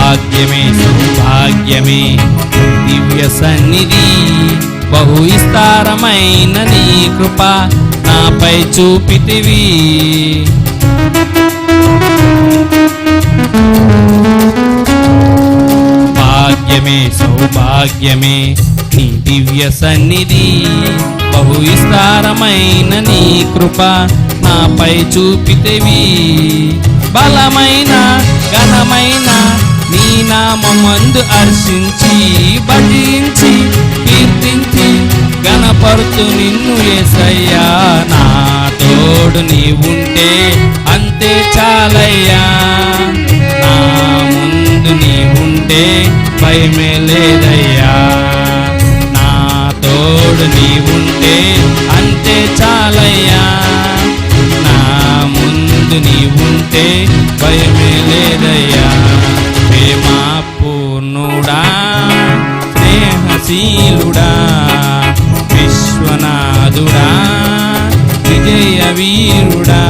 భాగ్యమే సౌభాగ్యమే దివ్య సన్నిధి, బహు విస్తారమైన నీ కృప నాపై చూపితివి. భాగ్యమే సౌభాగ్యమే నీ దివ్య సన్నిధి, బహు విస్తారమైన నీ కృప నాపై చూపితివి. బలమైన ఘనమైన నీ నామమందు హర్షించి భజించి కీర్తించి గణపరుతు నిన్ను యేసయ్యా. నా తోడు నీవుంటే అంతే చాలయ్యా, నా ముందు నీవుంటే భయమే లేదయ్యా. నా తోడు నీవుంటే అంతే చాలయ్యా, నా ముందు నీవుంటే భయమే లేదయ్యా. ప్రేమా పూర్ణుడా స్నేహశీలుడా విశ్వనాథుడా విజయ వీరుడా.